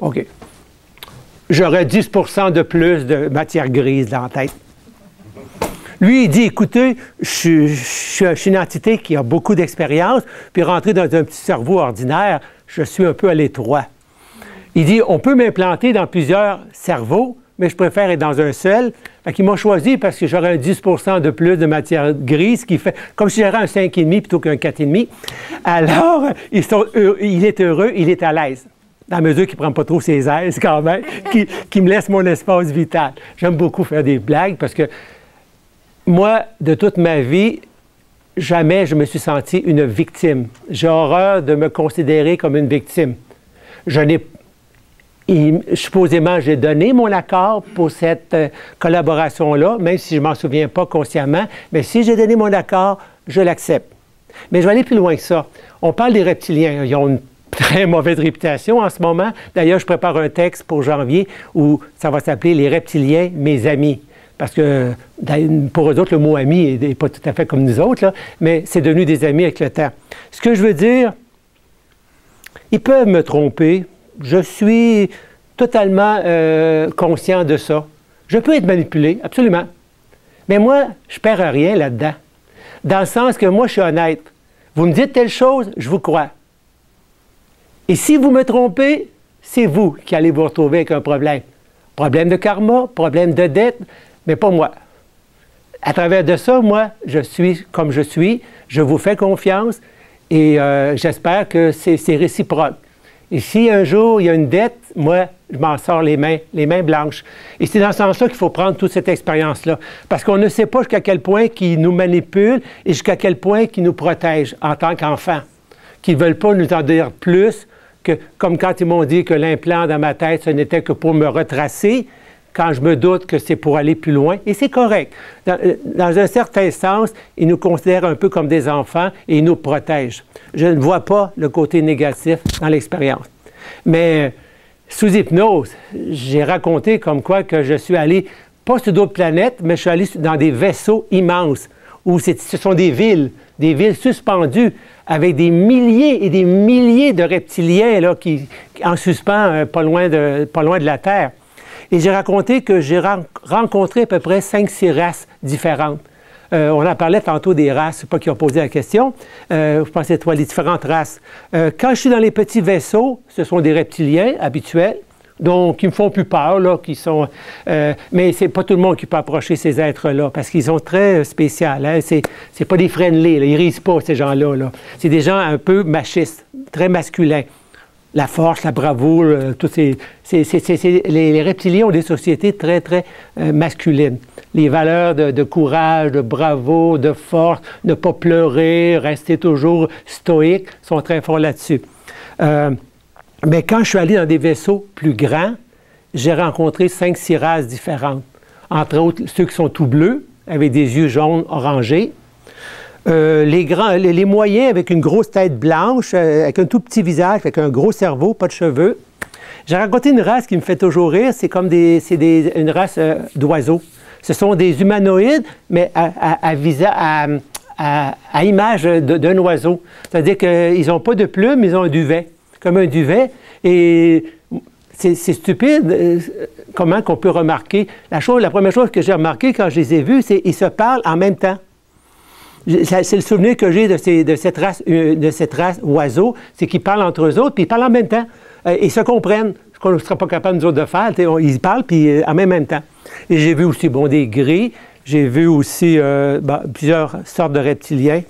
OK, j'aurais 10 % de plus de matière grise dans la tête. Lui, il dit, écoutez, je suis une entité qui a beaucoup d'expérience, puis rentrer dans un petit cerveau ordinaire, je suis un peu à l'étroit. Il dit, on peut m'implanter dans plusieurs cerveaux, mais je préfère être dans un seul. Fait qu'il m'a choisi parce que j'aurais un 10 % de plus de matière grise, qui fait comme si j'aurais un 5,5 plutôt qu'un 4,5. Alors, il est heureux, il est à l'aise. Dans la mesure qu'il ne prend pas trop ses aises quand même, qui me laisse mon espace vital. J'aime beaucoup faire des blagues parce que moi, de toute ma vie, jamais je me suis senti une victime. J'ai horreur de me considérer comme une victime. Supposément, j'ai donné mon accord pour cette collaboration-là, même si je ne m'en souviens pas consciemment, mais si j'ai donné mon accord, je l'accepte. Mais je vais aller plus loin que ça. On parle des reptiliens. Ils ont une très mauvaise réputation en ce moment. D'ailleurs, je prépare un texte pour janvier où ça va s'appeler « Les reptiliens, mes amis ». Parce que pour eux autres, le mot « ami » n'est pas tout à fait comme nous autres, là, mais c'est devenu des amis avec le temps. Ce que je veux dire, ils peuvent me tromper. Je suis totalement conscient de ça. Je peux être manipulé, absolument. Mais moi, je ne perds rien là-dedans. Dans le sens que moi, je suis honnête. Vous me dites telle chose, je vous crois. Et si vous me trompez, c'est vous qui allez vous retrouver avec un problème. Problème de karma, problème de dette, mais pas moi. À travers de ça, moi, je suis comme je suis, je vous fais confiance et j'espère que c'est réciproque. Et si un jour il y a une dette, moi, je m'en sors les mains blanches. Et c'est dans ce sens-là qu'il faut prendre toute cette expérience-là. Parce qu'on ne sait pas jusqu'à quel point qu'ils nous manipulent et jusqu'à quel point qu'ils nous protègent en tant qu'enfants. Qu'ils ne veulent pas nous en dire plus que, comme quand ils m'ont dit que l'implant dans ma tête, ce n'était que pour me retracer, quand je me doute que c'est pour aller plus loin. Et c'est correct. Dans un certain sens, ils nous considèrent un peu comme des enfants et ils nous protègent. Je ne vois pas le côté négatif dans l'expérience. Mais sous hypnose, j'ai raconté comme quoi que je suis allé, pas sur d'autres planètes, mais je suis allé dans des vaisseaux immenses, où ce sont des villes suspendues, avec des milliers et des milliers de reptiliens là, en suspens pas loin de la Terre. Et j'ai raconté que j'ai rencontré à peu près 5-6 races différentes. On en parlait tantôt des races, c'est pas qui ont posé la question. Je pensais, toi, les différentes races. Quand je suis dans les petits vaisseaux, ce sont des reptiliens habituels, donc qui me font plus peur, là, qui sont... mais c'est pas tout le monde qui peut approcher ces êtres-là, parce qu'ils sont très spéciaux. Hein? C'est pas des friendly, là. Ils risent pas, ces gens-là. Là. C'est des gens un peu machistes, très masculins. La force, la bravoure, tous les reptiliens ont des sociétés très, très masculines. Les valeurs de courage, de bravoure, de force, ne pas pleurer, rester toujours stoïque, sont très forts là-dessus. Mais quand je suis allé dans des vaisseaux plus grands, j'ai rencontré 5-6 races différentes. Entre autres, ceux qui sont tout bleus, avec des yeux jaunes orangés. Les moyens avec une grosse tête blanche, avec un tout petit visage, avec un gros cerveau, pas de cheveux. J'ai rencontré une race qui me fait toujours rire, c'est comme une race d'oiseaux. Ce sont des humanoïdes, mais à image d'un oiseau. C'est-à-dire qu'ils n'ont pas de plumes, ils ont un duvet, comme un duvet. Et c'est stupide comment qu'on peut remarquer. La première chose que j'ai remarqué quand je les ai vus, c'est qu'ils se parlent en même temps. C'est le souvenir que j'ai de cette race oiseau, c'est qu'ils parlent entre eux autres, puis ils parlent en même temps. Ils se comprennent, ce qu'on ne sera pas capable, nous autres, de faire. Ils parlent, puis en même temps. Et j'ai vu aussi, des gris. J'ai vu aussi plusieurs sortes de reptiliens.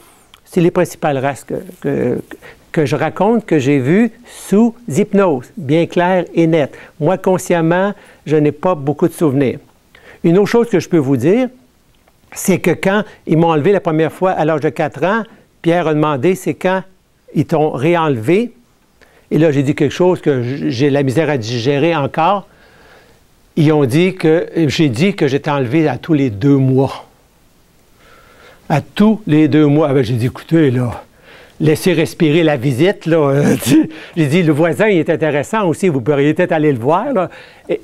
C'est les principales races que je raconte, que j'ai vues sous hypnose, bien clair et net. Moi, consciemment, je n'ai pas beaucoup de souvenirs. Une autre chose que je peux vous dire, c'est que quand ils m'ont enlevé la première fois à l'âge de 4 ans, Pierre a demandé, c'est quand ils t'ont réenlevé. Et là, j'ai dit quelque chose que j'ai la misère à digérer encore. Ils ont dit que, j'ai dit que j'étais enlevé à tous les 2 mois. À tous les 2 mois. Ah ben, j'ai dit, écoutez, là, laissez respirer la visite, là. J'ai dit, le voisin, il est intéressant aussi, vous pourriez peut-être aller le voir, là.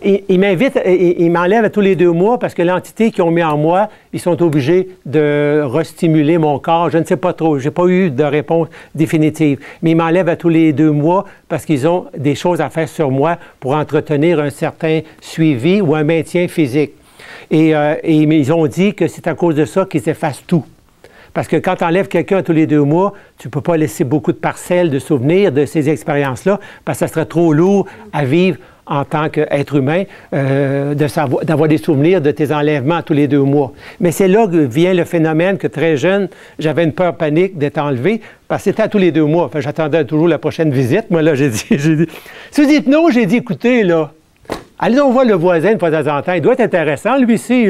Il m'invite, il m'enlève à tous les 2 mois parce que l'entité qu'ils ont mis en moi, ils sont obligés de restimuler mon corps. Je ne sais pas trop, je n'ai pas eu de réponse définitive. Mais ils m'enlèvent à tous les 2 mois parce qu'ils ont des choses à faire sur moi pour entretenir un certain suivi ou un maintien physique. Et ils ont dit que c'est à cause de ça qu'ils effacent tout. Parce que quand tu enlèves quelqu'un tous les 2 mois, tu ne peux pas laisser beaucoup de parcelles de souvenirs de ces expériences-là, parce que ça serait trop lourd à vivre en tant qu'être humain, d'avoir des souvenirs de tes enlèvements tous les 2 mois. Mais c'est là que vient le phénomène que très jeune, j'avais une peur panique d'être enlevé, parce que c'était à tous les 2 mois. Enfin, j'attendais toujours la prochaine visite. Moi, là, j'ai dit... Sous hypnose, j'ai dit, écoutez, là, allez donc voir le voisin de fois de temps en temps. Il doit être intéressant, lui aussi.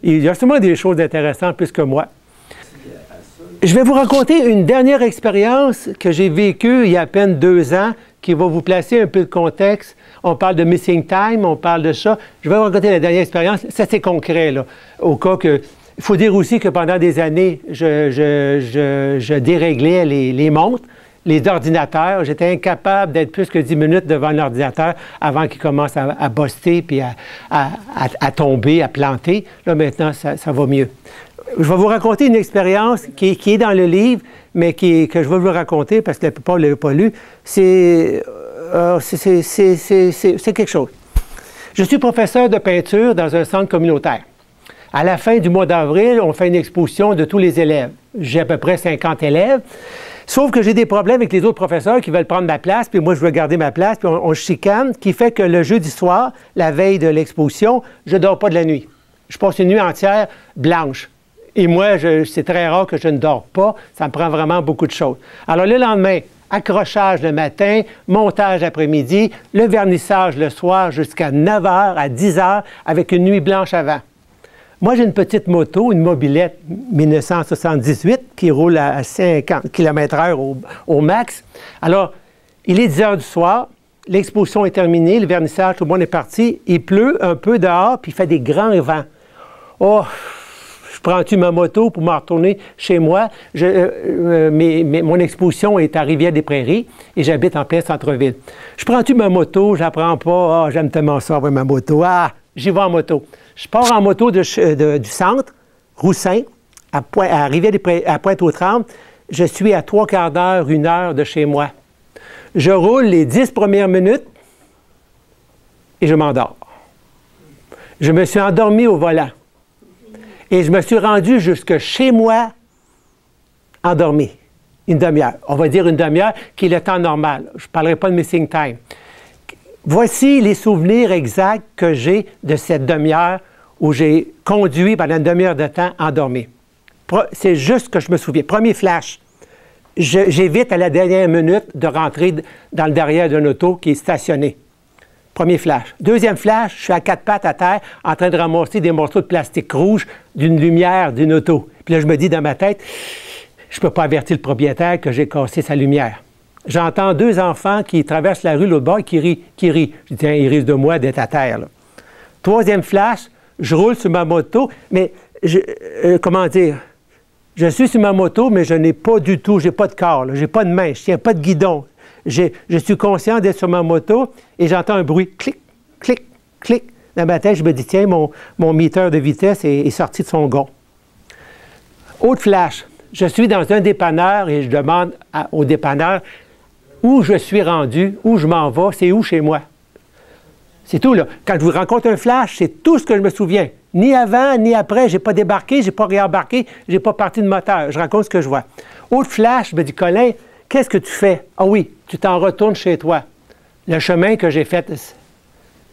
Il y a sûrement des choses intéressantes plus que moi. Je vais vous raconter une dernière expérience que j'ai vécue il y a à peine 2 ans, qui va vous placer un peu de contexte. On parle de missing time, on parle de ça. Je vais vous raconter la dernière expérience. Ça, c'est concret, là. Au cas que... Il faut dire aussi que pendant des années, je déréglais les montres, les ordinateurs. J'étais incapable d'être plus que 10 minutes devant l'ordinateur avant qu'il commence à buster puis à tomber, à planter. Là, maintenant, ça va mieux. Je vais vous raconter une expérience qui est dans le livre, mais que je vais vous raconter parce que la plupart ne l'avaient pas lu. C'est quelque chose. Je suis professeur de peinture dans un centre communautaire. À la fin du mois d'avril, on fait une exposition de tous les élèves. J'ai à peu près 50 élèves. Sauf que j'ai des problèmes avec les autres professeurs qui veulent prendre ma place, puis moi, je veux garder ma place, puis on chicane, qui fait que le jeudi soir, la veille de l'exposition, je ne dors pas de la nuit. Je passe une nuit entière blanche. Et moi, c'est très rare que je ne dors pas. Ça me prend vraiment beaucoup de choses. Alors, le lendemain, accrochage le matin, montage l'après-midi, le vernissage le soir jusqu'à 9 h, à 10 h, avec une nuit blanche avant. Moi, j'ai une petite moto, une mobilette 1978 qui roule à 50 km/h au max. Alors, il est 10 h du soir, l'exposition est terminée, le vernissage, tout le monde est parti. Il pleut un peu dehors, puis il fait des grands vents. Oh! Je prends-tu ma moto pour m'en retourner chez moi? Mon exposition est à Rivière-des-Prairies et j'habite en plein centre-ville. Je prends-tu ma moto? Je la prends pas. Ah, j'aime tellement ça, avoir ma moto. Ah, j'y vais en moto. Je pars en moto du centre, Roussin, à Rivière-des-Prairies, à Pointe-aux-Trembles. Je suis à 3/4 d'heure, 1 heure de chez moi. Je roule les 10 premières minutes et je m'endors. Je me suis endormi au volant. Et je me suis rendu jusque chez moi, endormi. Une demi-heure. On va dire une demi-heure, qui est le temps normal. Je ne parlerai pas de missing time. Voici les souvenirs exacts que j'ai de cette demi-heure où j'ai conduit pendant une demi-heure de temps endormi. C'est juste que je me souviens. Premier flash. J'évite à la dernière minute de rentrer dans le derrière d'un auto qui est stationné. Premier flash. Deuxième flash, je suis à quatre pattes à terre en train de ramasser des morceaux de plastique rouge d'une lumière d'une auto. Puis là, je me dis dans ma tête, je ne peux pas avertir le propriétaire que j'ai cassé sa lumière. J'entends deux enfants qui traversent la rue l'autre bord et qui rient. Je dis, tiens, ils rient de moi d'être à terre. Là. Troisième flash, je roule sur ma moto, mais comment dire? Je suis sur ma moto, mais je n'ai pas du tout, je n'ai pas de corps, je n'ai pas de main, je ne tiens pas de guidon. Je suis conscient d'être sur ma moto et j'entends un bruit, clic, clic, clic. Dans ma tête, je me dis, tiens, mon metteur de vitesse est sorti de son gond. Autre flash, je suis dans un dépanneur et je demande au dépanneur où je suis rendu, où je m'en vais, c'est où chez moi. C'est tout, là. Quand je vous raconte un flash, c'est tout ce que je me souviens. Ni avant, ni après, je n'ai pas débarqué, je n'ai pas réembarqué, je n'ai pas parti de moteur. Je raconte ce que je vois. Autre flash, je me dis, Colin, qu'est-ce que tu fais? Ah oui, tu t'en retournes chez toi. Le chemin que j'ai fait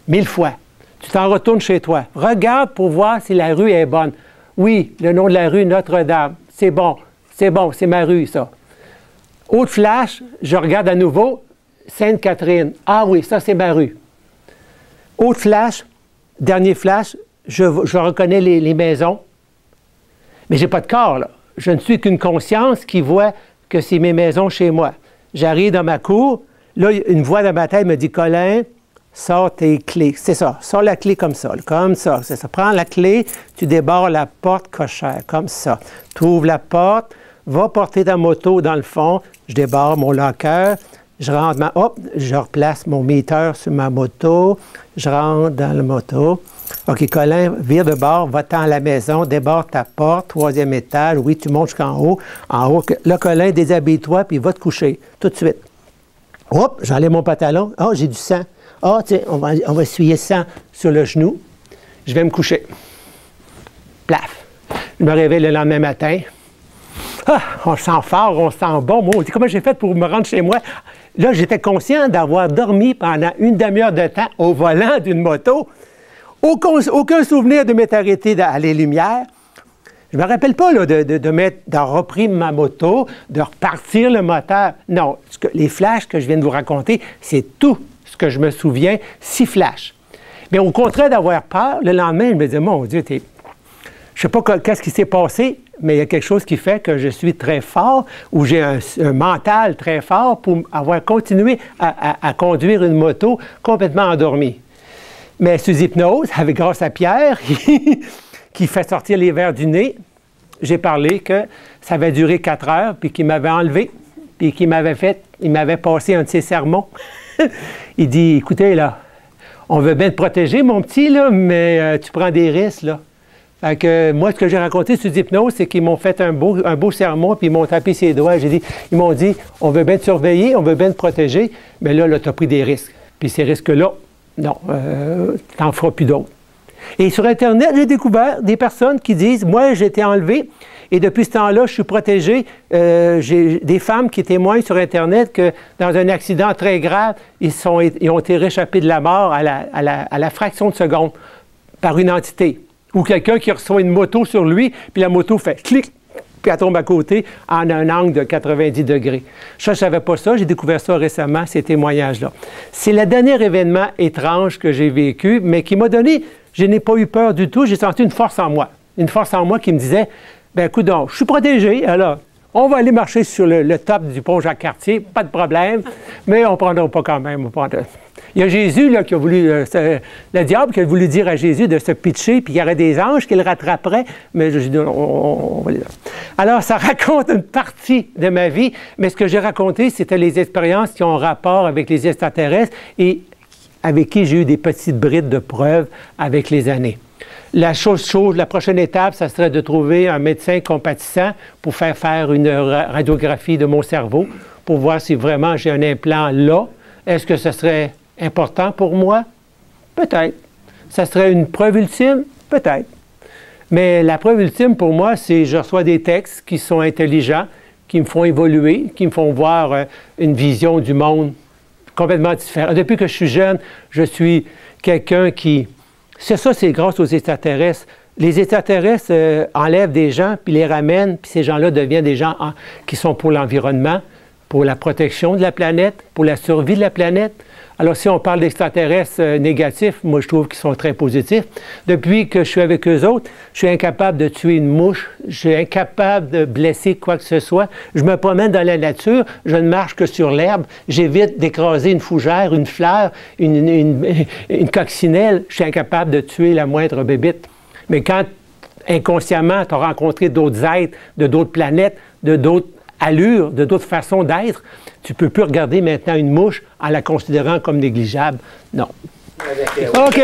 1000 fois. Tu t'en retournes chez toi. Regarde pour voir si la rue est bonne. Oui, le nom de la rue, Notre-Dame. C'est bon, c'est ma rue, ça. Autre flash, je regarde à nouveau, Sainte-Catherine. Ah oui, ça, c'est ma rue. Autre flash, dernier flash, je reconnais les maisons, mais je n'ai pas de corps, là. Je ne suis qu'une conscience qui voit que c'est mes maisons chez moi. J'arrive dans ma cour, là, une voix dans ma tête me dit, Colin, sors tes clés. C'est ça, sors la clé comme ça, c'est ça. Prends la clé, tu débarres la porte cochère, comme ça. Tu ouvres la porte, va porter ta moto dans le fond, je débarre mon locker, je rentre, je replace mon meter sur ma moto, je rentre dans la moto. OK, Colin, vire de bord, va-t'en à la maison, débarre ta porte, troisième étage, oui, tu montes jusqu'en haut. En haut, là, Colin, déshabille-toi, puis va te coucher, tout de suite. Hop, j'enlève mon pantalon. Ah, j'ai du sang. Ah, tiens, on va essuyer le sang sur le genou. Je vais me coucher. Plaf. Je me réveille le lendemain matin. Ah, on se sent fort, on se sent bon. Moi, comment j'ai fait pour me rendre chez moi? Là, j'étais conscient d'avoir dormi pendant une demi-heure de temps au volant d'une moto. Aucun souvenir de m'être arrêté à les lumières. Je ne me rappelle pas là, d'avoir repris ma moto, de repartir le moteur. Non, les flashs que je viens de vous raconter, c'est tout ce que je me souviens, 6 flashs. Mais au contraire d'avoir peur, le lendemain, je me disais, mon Dieu, je ne sais pas qu'est-ce qui s'est passé, mais il y a quelque chose qui fait que je suis très fort, ou j'ai un mental très fort pour avoir continué à conduire une moto complètement endormie. Mais sous hypnose, grâce à Pierre, qui fait sortir les verres du nez, j'ai parlé que ça avait duré 4 heures, puis qu'il m'avait enlevé, puis qu'il m'avait passé un de ses sermons. Il dit, écoutez, là, on veut bien te protéger, mon petit, là, mais tu prends des risques, là. Fait que moi, ce que j'ai raconté sous hypnose, c'est qu'ils m'ont fait un beau sermon, puis ils m'ont tapé ses doigts. Ils m'ont dit, on veut bien te surveiller, on veut bien te protéger, mais là tu as pris des risques. Puis ces risques-là, non, tu n'en feras plus d'autres. Et sur Internet, j'ai découvert des personnes qui disent, moi, j'ai été enlevé, et depuis ce temps-là, je suis protégé. J'ai des femmes qui témoignent sur Internet que dans un accident très grave, ils ont été réchappés de la mort à la fraction de seconde par une entité. Ou quelqu'un qui reçoit une moto sur lui, puis la moto fait clic, puis elle tombe à côté en un angle de 90 degrés. Je ne savais pas ça, j'ai découvert ça récemment, ces témoignages-là. C'est le dernier événement étrange que j'ai vécu, mais qui m'a donné, je n'ai pas eu peur du tout, j'ai senti une force en moi. Une force en moi qui me disait, bien, écoute donc, je suis protégé, alors on va aller marcher sur le top du pont Jacques-Cartier, pas de problème, mais on ne prendra pas quand même. Il y a Jésus là, qui a voulu, le diable qui a voulu dire à Jésus de se pitcher, puis il y aurait des anges qui le rattraperaient, mais je dis, on va les... Alors, ça raconte une partie de ma vie, mais ce que j'ai raconté, c'était les expériences qui ont rapport avec les extraterrestres et avec qui j'ai eu des petites brides de preuves avec les années. La prochaine étape, ça serait de trouver un médecin compatissant pour faire une radiographie de mon cerveau, pour voir si vraiment j'ai un implant là. Est-ce que ce serait important pour moi? Peut-être. Ça serait une preuve ultime? Peut-être. Mais la preuve ultime pour moi, c'est que je reçois des textes qui sont intelligents, qui me font évoluer, qui me font voir une vision du monde complètement différente. Depuis que je suis jeune, je suis quelqu'un qui... C'est ça, c'est grâce aux extraterrestres. Les extraterrestres enlèvent des gens, puis les ramènent, puis ces gens-là deviennent des gens qui sont pour l'environnement, pour la protection de la planète, pour la survie de la planète. Alors, si on parle d'extraterrestres négatifs, moi, je trouve qu'ils sont très positifs. Depuis que je suis avec eux autres, je suis incapable de tuer une mouche, je suis incapable de blesser quoi que ce soit. Je me promène dans la nature, je ne marche que sur l'herbe, j'évite d'écraser une fougère, une fleur, une coccinelle. Je suis incapable de tuer la moindre bébite. Mais quand, inconsciemment, tu as rencontré d'autres êtres, de d'autres planètes, de d'autres allures, de d'autres façons d'être, tu ne peux plus regarder maintenant une mouche en la considérant comme négligeable. Non. OK.